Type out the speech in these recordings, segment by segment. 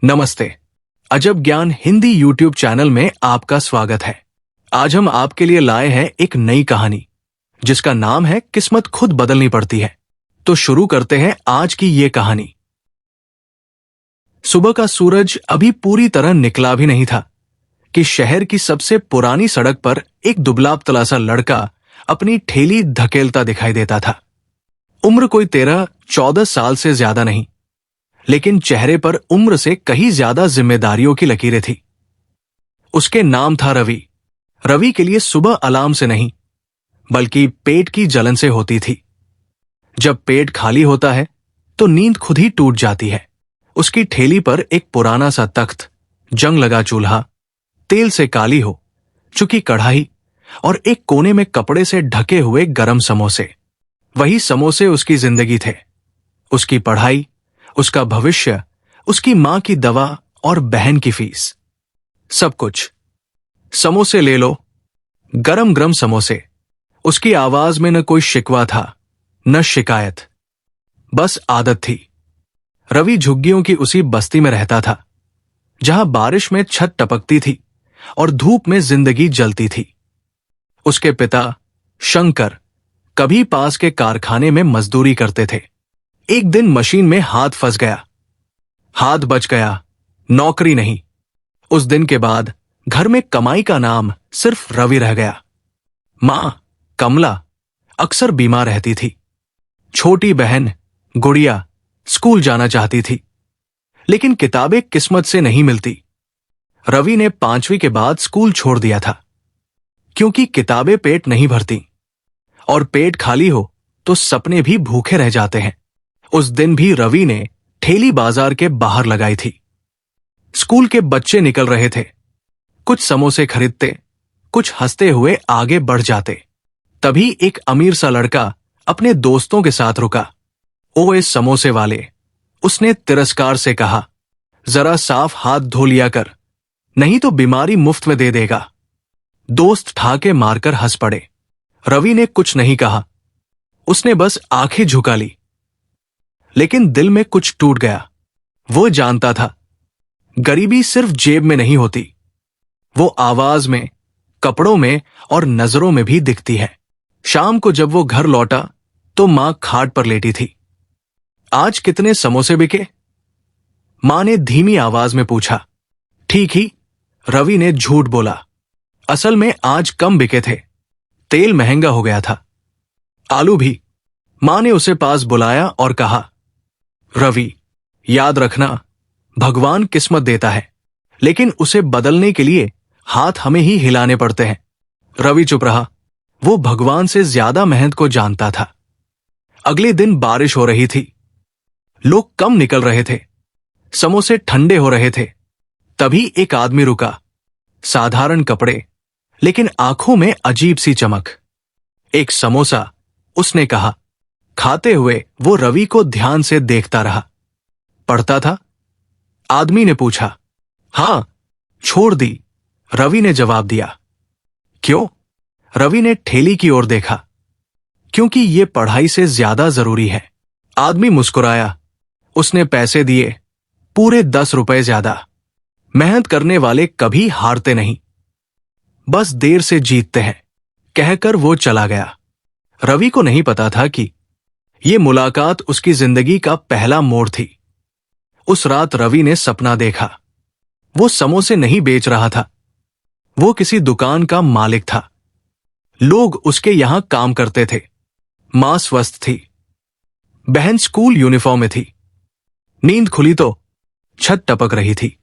नमस्ते। अजब ज्ञान हिंदी यूट्यूब चैनल में आपका स्वागत है। आज हम आपके लिए लाए हैं एक नई कहानी जिसका नाम है किस्मत खुद बदलनी पड़ती है। तो शुरू करते हैं आज की ये कहानी। सुबह का सूरज अभी पूरी तरह निकला भी नहीं था कि शहर की सबसे पुरानी सड़क पर एक दुबला पतला सा लड़का अपनी ठेली धकेलता दिखाई देता था। उम्र कोई 13-14 साल से ज्यादा नहीं, लेकिन चेहरे पर उम्र से कहीं ज्यादा जिम्मेदारियों की लकीरें थी। उसके नाम था रवि। रवि के लिए सुबह अलार्म से नहीं, बल्कि पेट की जलन से होती थी। जब पेट खाली होता है तो नींद खुद ही टूट जाती है। उसकी ठेली पर एक पुराना सा तख्त, जंग लगा चूल्हा, तेल से काली हो चुकी कढ़ाई और एक कोने में कपड़े से ढके हुए गरम समोसे। वही समोसे उसकी जिंदगी थे, उसकी पढ़ाई, उसका भविष्य, उसकी मां की दवा और बहन की फीस, सब कुछ। समोसे ले लो, गरम गरम समोसे। उसकी आवाज में न कोई शिकवा था, न शिकायत, बस आदत थी। रवि झुग्गियों की उसी बस्ती में रहता था जहां बारिश में छत टपकती थी और धूप में जिंदगी जलती थी। उसके पिता शंकर कभी पास के कारखाने में मजदूरी करते थे। एक दिन मशीन में हाथ फंस गया, हाथ बच गया, नौकरी नहीं। उस दिन के बाद घर में कमाई का नाम सिर्फ रवि रह गया। मां कमला अक्सर बीमार रहती थी। छोटी बहन गुड़िया स्कूल जाना चाहती थी, लेकिन किताबें किस्मत से नहीं मिलती। रवि ने 5वीं के बाद स्कूल छोड़ दिया था, क्योंकि किताबें पेट नहीं भरती, और पेट खाली हो तो सपने भी भूखे रह जाते हैं। उस दिन भी रवि ने ठेली बाजार के बाहर लगाई थी। स्कूल के बच्चे निकल रहे थे, कुछ समोसे खरीदते, कुछ हंसते हुए आगे बढ़ जाते। तभी एक अमीर सा लड़का अपने दोस्तों के साथ रुका। ओए समोसे वाले, उसने तिरस्कार से कहा, जरा साफ हाथ धो लिया कर, नहीं तो बीमारी मुफ्त में दे देगा। दोस्त ठाके मारकर हंस पड़े। रवि ने कुछ नहीं कहा, उसने बस आंखें झुका ली। लेकिन दिल में कुछ टूट गया। वो जानता था गरीबी सिर्फ जेब में नहीं होती, वो आवाज में, कपड़ों में और नजरों में भी दिखती है। शाम को जब वो घर लौटा तो मां खाट पर लेटी थी। आज कितने समोसे बिके? मां ने धीमी आवाज में पूछा। ठीक ही, रवि ने झूठ बोला। असल में आज कम बिके थे, तेल महंगा हो गया था। आलू भी। मां ने उसे पास बुलाया और कहा, रवि, याद रखना, भगवान किस्मत देता है, लेकिन उसे बदलने के लिए हाथ हमें ही हिलाने पड़ते हैं। रवि चुप रहा। वो भगवान से ज्यादा मेहनत को जानता था। अगले दिन बारिश हो रही थी, लोग कम निकल रहे थे, समोसे ठंडे हो रहे थे। तभी एक आदमी रुका, साधारण कपड़े, लेकिन आंखों में अजीब सी चमक। एक समोसा, उसने कहा। खाते हुए वो रवि को ध्यान से देखता रहा। पढ़ता था? आदमी ने पूछा। हां, छोड़ दी, रवि ने जवाब दिया। क्यों? रवि ने ठेली की ओर देखा। क्योंकि ये पढ़ाई से ज्यादा जरूरी है। आदमी मुस्कुराया। उसने पैसे दिए, पूरे 10 रुपए ज्यादा। मेहनत करने वाले कभी हारते नहीं, बस देर से जीतते हैं, कहकर वो चला गया। रवि को नहीं पता था कि ये मुलाकात उसकी जिंदगी का पहला मोड़ थी। उस रात रवि ने सपना देखा। वो समोसे नहीं बेच रहा था, वो किसी दुकान का मालिक था। लोग उसके यहां काम करते थे। मां स्वस्थ थी, बहन स्कूल यूनिफॉर्म में थी। नींद खुली तो छत टपक रही थी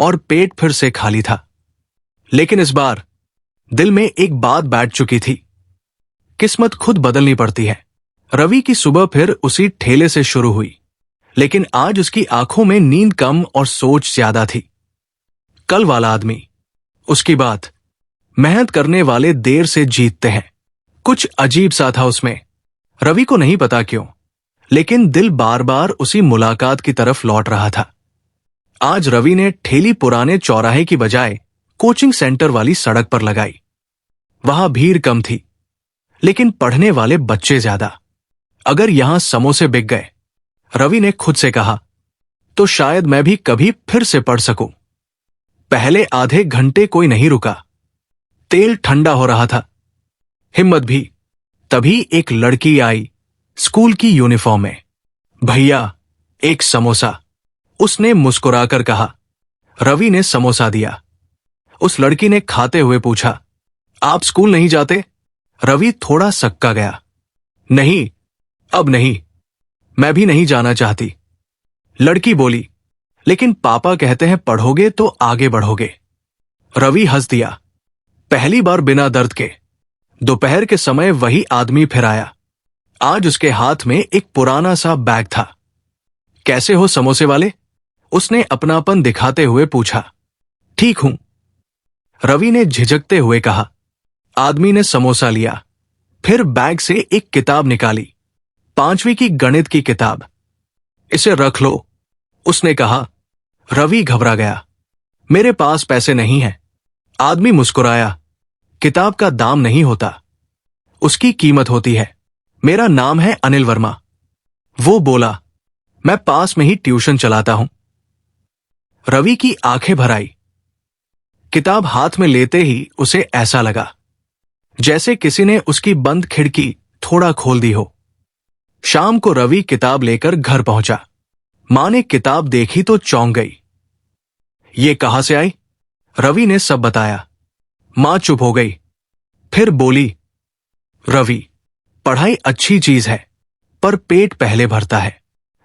और पेट फिर से खाली था। लेकिन इस बार दिल में एक बात बैठ चुकी थी, किस्मत खुद बदलनी पड़ती है। रवि की सुबह फिर उसी ठेले से शुरू हुई, लेकिन आज उसकी आंखों में नींद कम और सोच ज्यादा थी। कल वाला आदमी, उसकी बात, मेहनत करने वाले देर से जीतते हैं, कुछ अजीब सा था उसमें। रवि को नहीं पता क्यों, लेकिन दिल बार बार उसी मुलाकात की तरफ लौट रहा था। आज रवि ने ठेली पुराने चौराहे की बजाय कोचिंग सेंटर वाली सड़क पर लगाई। वहां भीड़ कम थी, लेकिन पढ़ने वाले बच्चे ज्यादा। अगर यहां समोसे बिक गए, रवि ने खुद से कहा, तो शायद मैं भी कभी फिर से पढ़ सकूं। पहले आधे घंटे कोई नहीं रुका। तेल ठंडा हो रहा था, हिम्मत भी। तभी एक लड़की आई, स्कूल की यूनिफॉर्म में। भैया, एक समोसा, उसने मुस्कुराकर कहा। रवि ने समोसा दिया। उस लड़की ने खाते हुए पूछा, आप स्कूल नहीं जाते? रवि थोड़ा सक्का गया। नहीं, अब नहीं, मैं भी नहीं जाना चाहती। लड़की बोली, लेकिन पापा कहते हैं पढ़ोगे तो आगे बढ़ोगे। रवि हंस दिया। पहली बार बिना दर्द के। दोपहर के समय वही आदमी फिर आया। आज उसके हाथ में एक पुराना सा बैग था। कैसे हो समोसे वाले? उसने अपनापन दिखाते हुए पूछा। ठीक हूं, रवि ने झिझकते हुए कहा। आदमी ने समोसा लिया, फिर बैग से एक किताब निकाली, 5वीं की गणित की किताब। इसे रख लो, उसने कहा। रवि घबरा गया। मेरे पास पैसे नहीं हैं। आदमी मुस्कुराया। किताब का दाम नहीं होता, उसकी कीमत होती है। मेरा नाम है अनिल वर्मा। वो बोला, मैं पास में ही ट्यूशन चलाता हूं। रवि की आंखें भर आई। किताब हाथ में लेते ही उसे ऐसा लगा जैसे किसी ने उसकी बंद खिड़की थोड़ा खोल दी हो। शाम को रवि किताब लेकर घर पहुंचा। मां ने किताब देखी तो चौंक गई। ये कहां से आई? रवि ने सब बताया। मां चुप हो गई, फिर बोली, रवि, पढ़ाई अच्छी चीज है, पर पेट पहले भरता है।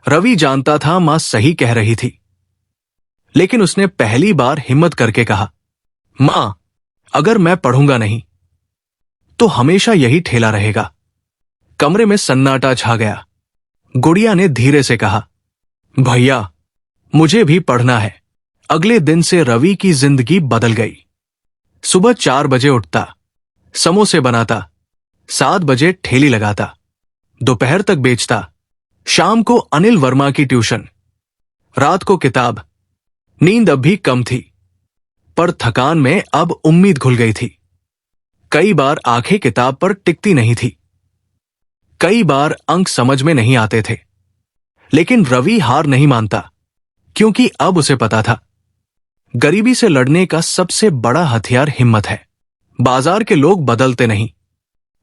रवि जानता था मां सही कह रही थी, लेकिन उसने पहली बार हिम्मत करके कहा, मां, अगर मैं पढ़ूंगा नहीं तो हमेशा यही ठेला रहेगा। कमरे में सन्नाटा छा गया। गुड़िया ने धीरे से कहा, भैया, मुझे भी पढ़ना है। अगले दिन से रवि की जिंदगी बदल गई। सुबह 4 बजे उठता, समोसे बनाता, 7 बजे ठेली लगाता, दोपहर तक बेचता, शाम को अनिल वर्मा की ट्यूशन, रात को किताब। नींद अब भी कम थी, पर थकान में अब उम्मीद घुल गई थी। कई बार आंखें किताब पर टिकती नहीं थी, कई बार अंक समझ में नहीं आते थे, लेकिन रवि हार नहीं मानता, क्योंकि अब उसे पता था गरीबी से लड़ने का सबसे बड़ा हथियार हिम्मत है। बाजार के लोग बदलते नहीं।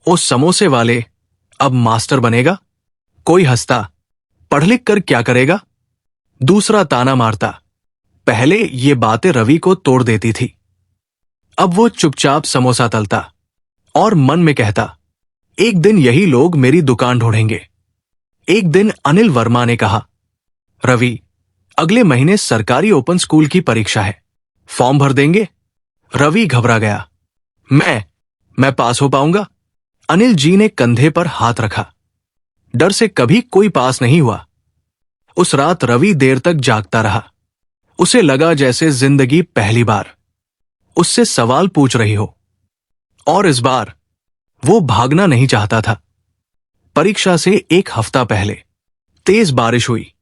उस समोसे वाले अब मास्टर बनेगा। कोई हंसता, पढ़ लिख कर क्या करेगा? दूसरा ताना मारता। पहले ये बातें रवि को तोड़ देती थी। अब वो चुपचाप समोसा तलता और मन में कहता, एक दिन यही लोग मेरी दुकान ढूंढेंगे। एक दिन अनिल वर्मा ने कहा, रवि, अगले महीने सरकारी ओपन स्कूल की परीक्षा है, फॉर्म भर देंगे? रवि घबरा गया। मैं पास हो पाऊंगा? अनिल जी ने कंधे पर हाथ रखा। डर से कभी कोई पास नहीं हुआ। उस रात रवि देर तक जागता रहा। उसे लगा जैसे जिंदगी पहली बार उससे सवाल पूछ रही हो। और इस बार वो भागना नहीं चाहता था। परीक्षा से 1 हफ्ता पहले तेज बारिश हुई।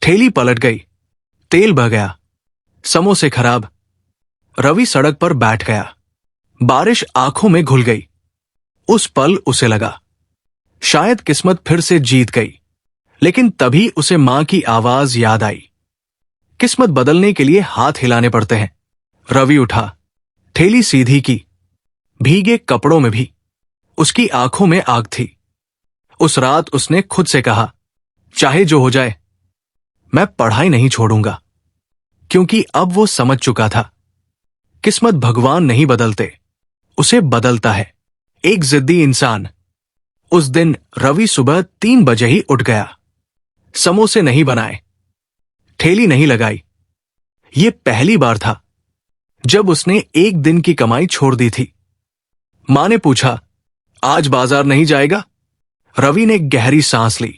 ठेली पलट गई, तेल बह गया, समोसे खराब। रवि सड़क पर बैठ गया। बारिश आंखों में घुल गई। उस पल उसे लगा शायद किस्मत फिर से जीत गई। लेकिन तभी उसे मां की आवाज याद आई। किस्मत बदलने के लिए हाथ हिलाने पड़ते हैं। रवि उठा, ठेली सीधी की, भीगे कपड़ों में भी। उसकी आंखों में आग थी। उस रात उसने खुद से कहा, चाहे जो हो जाए, मैं पढ़ाई नहीं छोड़ूंगा। क्योंकि अब वो समझ चुका था, किस्मत भगवान नहीं बदलते, उसे बदलता है एक जिद्दी इंसान। उस दिन रवि सुबह 3 बजे ही उठ गया। समोसे नहीं बनाए, ठेली नहीं लगाई। ये पहली बार था जब उसने एक दिन की कमाई छोड़ दी थी। मां ने पूछा, आज बाजार नहीं जाएगा? रवि ने गहरी सांस ली।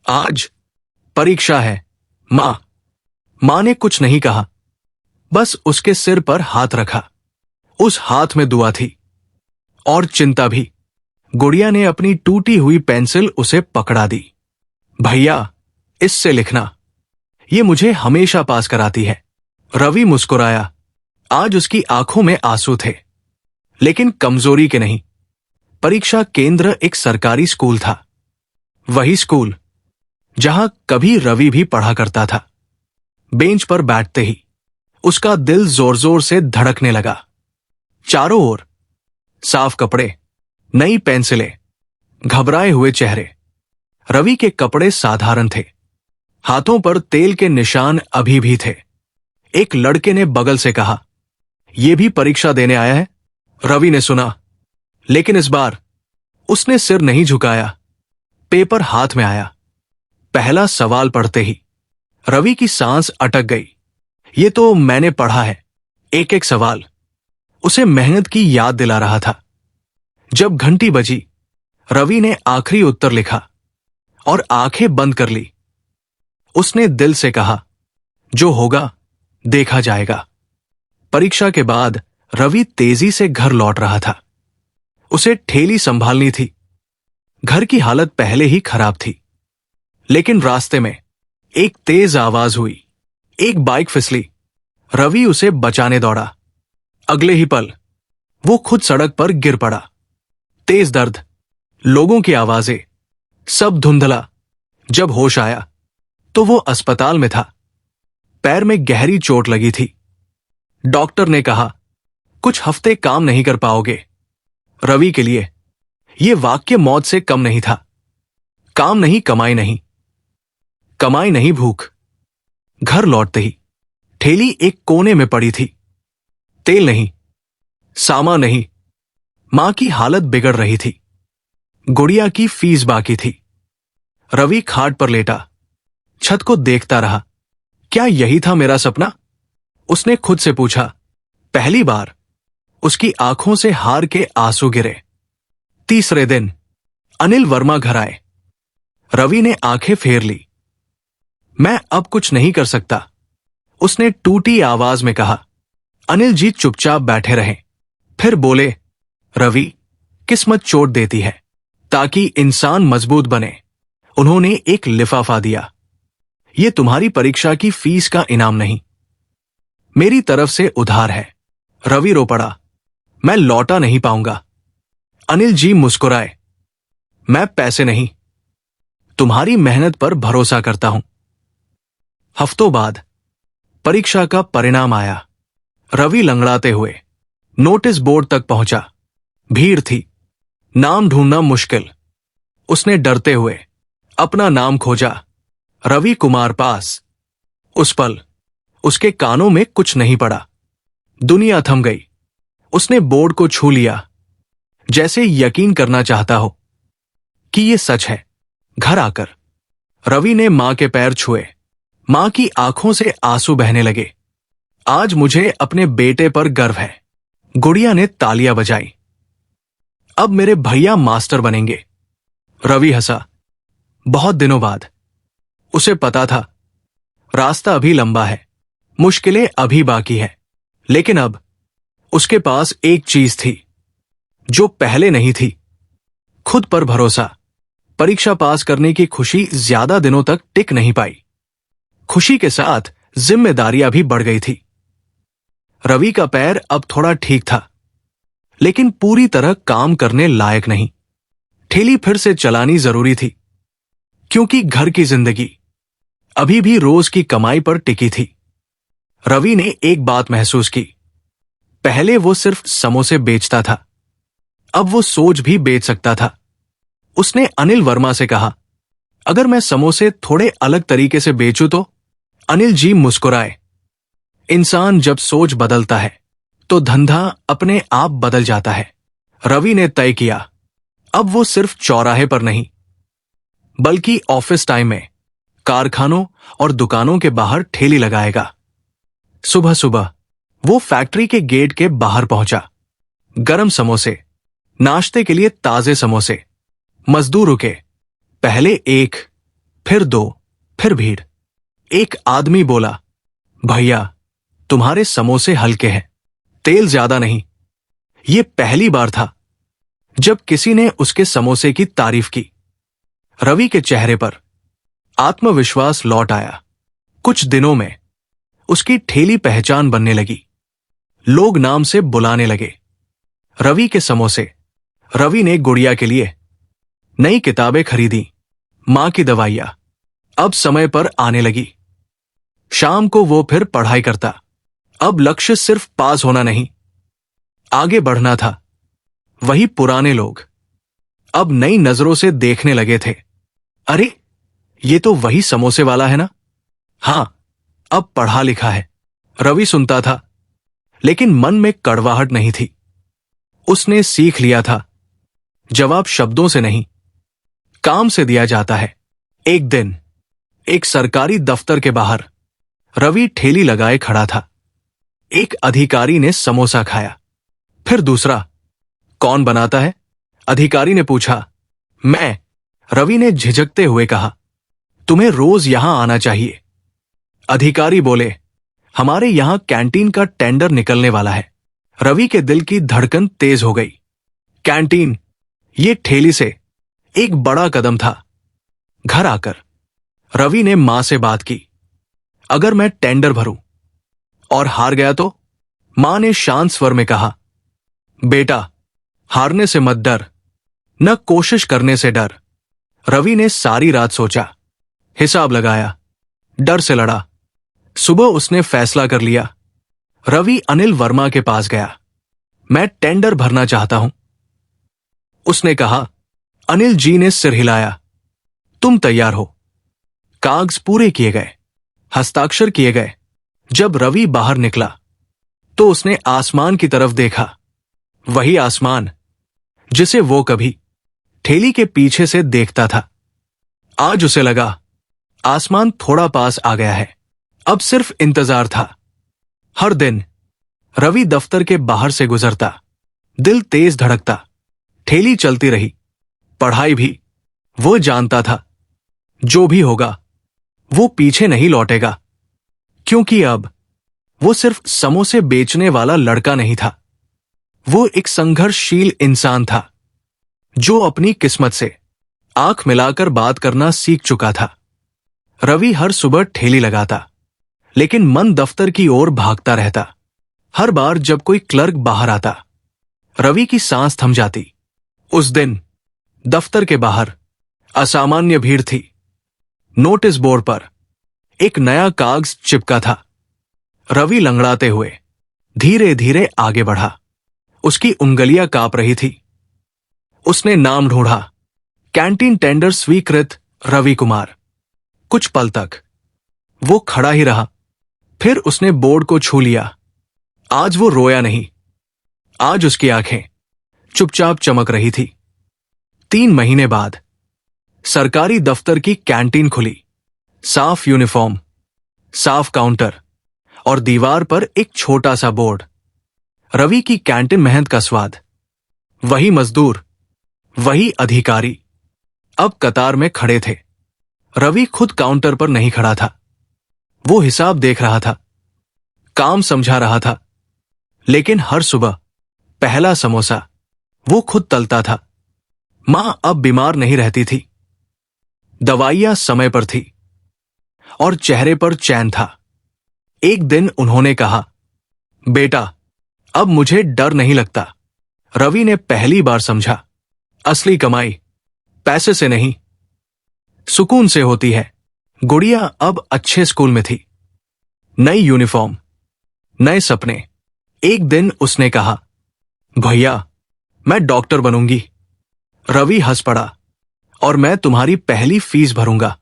आज परीक्षा है मां ने कुछ नहीं कहा, बस उसके सिर पर हाथ रखा। उस हाथ में दुआ थी और चिंता भी। गुड़िया ने अपनी टूटी हुई पेंसिल उसे पकड़ा दी। भैया, इससे लिखना, ये मुझे हमेशा पास कराती है। रवि मुस्कुराया। आज उसकी आंखों में आंसू थे, लेकिन कमजोरी के नहीं। परीक्षा केंद्र एक सरकारी स्कूल था। वही स्कूल जहां कभी रवि भी पढ़ा करता था। बेंच पर बैठते ही उसका दिल जोर जोर से धड़कने लगा। चारों ओर साफ कपड़े, नई पेंसिलें, घबराए हुए चेहरे। रवि के कपड़े साधारण थे, हाथों पर तेल के निशान अभी भी थे। एक लड़के ने बगल से कहा, "यह भी परीक्षा देने आया है?" रवि ने सुना, लेकिन इस बार उसने सिर नहीं झुकाया। पेपर हाथ में आया। पहला सवाल पढ़ते ही रवि की सांस अटक गई। ये तो मैंने पढ़ा है। एक एक सवाल उसे मेहनत की याद दिला रहा था। जब घंटी बजी, रवि ने आखिरी उत्तर लिखा और आंखें बंद कर ली। उसने दिल से कहा, "जो होगा देखा जाएगा।" परीक्षा के बाद रवि तेजी से घर लौट रहा था। उसे ठेली संभालनी थी। घर की हालत पहले ही खराब थी। लेकिन रास्ते में एक तेज आवाज हुई। एक बाइक फिसली। रवि उसे बचाने दौड़ा। अगले ही पल वो खुद सड़क पर गिर पड़ा। तेज दर्द, लोगों की आवाजें, सब धुंधला। जब होश आया तो वो अस्पताल में था। पैर में गहरी चोट लगी थी। डॉक्टर ने कहा, "कुछ हफ्ते काम नहीं कर पाओगे।" रवि के लिए यह वाक्य मौत से कम नहीं था। काम नहीं, कमाई नहीं, कमाई नहीं, भूख। घर लौटते ही ठेली एक कोने में पड़ी थी। तेल नहीं, सामान नहीं, मां की हालत बिगड़ रही थी। गुड़िया की फीस बाकी थी। रवि खाट पर लेटा छत को देखता रहा। क्या यही था मेरा सपना? उसने खुद से पूछा। पहली बार उसकी आंखों से हार के आंसू गिरे। तीसरे दिन अनिल वर्मा घर आए। रवि ने आंखें फेर ली। "मैं अब कुछ नहीं कर सकता," उसने टूटी आवाज में कहा। अनिल जी चुपचाप बैठे रहे। फिर बोले, "रवि, किस्मत चोट देती है ताकि इंसान मजबूत बने।" उन्होंने एक लिफाफा दिया। "यह तुम्हारी परीक्षा की फीस का इनाम नहीं, मेरी तरफ से उधार है।" रवि रो पड़ा। "मैं लौटा नहीं पाऊंगा।" अनिल जी मुस्कुराए। "मैं पैसे नहीं, तुम्हारी मेहनत पर भरोसा करता हूं।" हफ्तों बाद परीक्षा का परिणाम आया। रवि लंगड़ाते हुए नोटिस बोर्ड तक पहुंचा। भीड़ थी, नाम ढूंढना मुश्किल। उसने डरते हुए अपना नाम खोजा। रवि कुमार पास। उस पल उसके कानों में कुछ नहीं पड़ा। दुनिया थम गई। उसने बोर्ड को छू लिया, जैसे यकीन करना चाहता हो कि यह सच है। घर आकर रवि ने मां के पैर छुए। मां की आंखों से आंसू बहने लगे। "आज मुझे अपने बेटे पर गर्व है।" गुड़िया ने तालियां बजाई। "अब मेरे भैया मास्टर बनेंगे।" रवि हंसा। बहुत दिनों बाद। उसे पता था रास्ता अभी लंबा है, मुश्किलें अभी बाकी है, लेकिन अब उसके पास एक चीज थी जो पहले नहीं थी, खुद पर भरोसा। परीक्षा पास करने की खुशी ज्यादा दिनों तक टिक नहीं पाई। खुशी के साथ जिम्मेदारियां भी बढ़ गई थी। रवि का पैर अब थोड़ा ठीक था, लेकिन पूरी तरह काम करने लायक नहीं। ठेली फिर से चलानी जरूरी थी, क्योंकि घर की जिंदगी अभी भी रोज की कमाई पर टिकी थी। रवि ने एक बात महसूस की। पहले वो सिर्फ समोसे बेचता था, अब वो सोच भी बेच सकता था। उसने अनिल वर्मा से कहा, "अगर मैं समोसे थोड़े अलग तरीके से बेचूं तो?" अनिल जी मुस्कुराए। इंसान जब सोच बदलता है तो धंधा अपने आप बदल जाता है। रवि ने तय किया, अब वो सिर्फ चौराहे पर नहीं, बल्कि ऑफिस टाइम में कारखानों और दुकानों के बाहर ठेली लगाएगा। सुबह सुबह वो फैक्ट्री के गेट के बाहर पहुंचा। गरम समोसे, नाश्ते के लिए ताजे समोसे। मजदूर रुके। पहले एक, फिर दो, फिर भीड़। एक आदमी बोला, "भैया, तुम्हारे समोसे हल्के हैं, तेल ज्यादा नहीं।" ये पहली बार था जब किसी ने उसके समोसे की तारीफ की। रवि के चेहरे पर आत्मविश्वास लौट आया। कुछ दिनों में उसकी ठेली पहचान बनने लगी। लोग नाम से बुलाने लगे। रवि के समोसे। रवि ने गुड़िया के लिए नई किताबें खरीदी। मां की दवाइयां अब समय पर आने लगी। शाम को वो फिर पढ़ाई करता। अब लक्ष्य सिर्फ पास होना नहीं, आगे बढ़ना था। वही पुराने लोग अब नई नजरों से देखने लगे थे। अरे, ये तो वही समोसे वाला है ना? हां, अब पढ़ा लिखा है। रवि सुनता था, लेकिन मन में कड़वाहट नहीं थी। उसने सीख लिया था, जवाब शब्दों से नहीं, काम से दिया जाता है। एक दिन एक सरकारी दफ्तर के बाहर रवि ठेली लगाए खड़ा था। एक अधिकारी ने समोसा खाया, फिर दूसरा। कौन बनाता है? अधिकारी ने पूछा। मैं, रवि ने झिझकते हुए कहा। तुम्हें रोज यहां आना चाहिए। अधिकारी बोले, हमारे यहां कैंटीन का टेंडर निकलने वाला है। रवि के दिल की धड़कन तेज हो गई। कैंटीन, ये ठेली से एक बड़ा कदम था। घर आकर रवि ने मां से बात की। अगर मैं टेंडर भरूं और हार गया तो? मां ने शांत स्वर में कहा, बेटा, हारने से मत डर, न कोशिश करने से डर। रवि ने सारी रात सोचा, हिसाब लगाया, डर से लड़ा। सुबह उसने फैसला कर लिया। रवि अनिल वर्मा के पास गया। मैं टेंडर भरना चाहता हूं, उसने कहा। अनिल जी ने सिर हिलाया। तुम तैयार हो? कागज पूरे किए गए, हस्ताक्षर किए गए। जब रवि बाहर निकला तो उसने आसमान की तरफ देखा। वही आसमान जिसे वो कभी ठेली के पीछे से देखता था। आज उसे लगा आसमान थोड़ा पास आ गया है। अब सिर्फ इंतजार था। हर दिन रवि दफ्तर के बाहर से गुजरता, दिल तेज धड़कता। ठेली चलती रही, पढ़ाई भी। वो जानता था, जो भी होगा वो पीछे नहीं लौटेगा, क्योंकि अब वो सिर्फ समोसे बेचने वाला लड़का नहीं था। वो एक संघर्षशील इंसान था, जो अपनी किस्मत से आंख मिलाकर बात करना सीख चुका था। रवि हर सुबह ठेली लगाता, लेकिन मन दफ्तर की ओर भागता रहता। हर बार जब कोई क्लर्क बाहर आता, रवि की सांस थम जाती। उस दिन दफ्तर के बाहर असामान्य भीड़ थी। नोटिस बोर्ड पर एक नया कागज चिपका था। रवि लंगड़ाते हुए धीरे धीरे आगे बढ़ा। उसकी उंगलियां कांप रही थी। उसने नाम ढूंढा, कैंटीन टेंडर स्वीकृत रवि कुमार। कुछ पल तक वो खड़ा ही रहा, फिर उसने बोर्ड को छू लिया। आज वो रोया नहीं, आज उसकी आंखें चुपचाप चमक रही थी। 3 महीने बाद सरकारी दफ्तर की कैंटीन खुली। साफ यूनिफॉर्म, साफ काउंटर और दीवार पर एक छोटा सा बोर्ड, रवि की कैंटीन मेहनत का स्वाद। वही मजदूर, वही अधिकारी अब कतार में खड़े थे। रवि खुद काउंटर पर नहीं खड़ा था। वो हिसाब देख रहा था, काम समझा रहा था, लेकिन हर सुबह पहला समोसा वो खुद तलता था। मां अब बीमार नहीं रहती थी, दवाइयां समय पर थी और चेहरे पर चैन था। एक दिन उन्होंने कहा, बेटा, अब मुझे डर नहीं लगता। रवि ने पहली बार समझा, असली कमाई पैसे से नहीं, सुकून से होती है। गुड़िया अब अच्छे स्कूल में थी। नई यूनिफॉर्म, नए सपने। एक दिन उसने कहा, भैया, मैं डॉक्टर बनूंगी। रवि हंस पड़ा, और मैं तुम्हारी पहली फीस भरूंगा।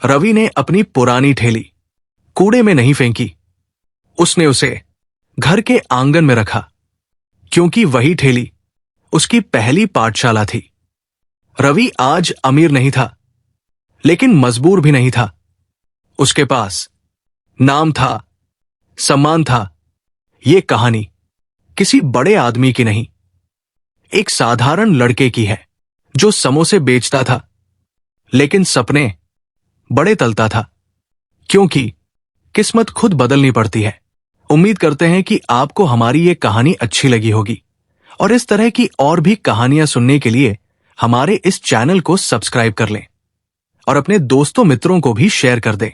रवि ने अपनी पुरानी ठेली कूड़े में नहीं फेंकी। उसने उसे घर के आंगन में रखा, क्योंकि वही ठेली उसकी पहली पाठशाला थी। रवि आज अमीर नहीं था, लेकिन मजबूर भी नहीं था। उसके पास नाम था, सम्मान था। ये कहानी किसी बड़े आदमी की नहीं, एक साधारण लड़के की है, जो समोसे बेचता था, लेकिन सपने बड़े तलता था। क्योंकि किस्मत खुद बदलनी पड़ती है। उम्मीद करते हैं कि आपको हमारी ये कहानी अच्छी लगी होगी, और इस तरह की और भी कहानियां सुनने के लिए हमारे इस चैनल को सब्सक्राइब कर लें और अपने दोस्तों मित्रों को भी शेयर कर दें।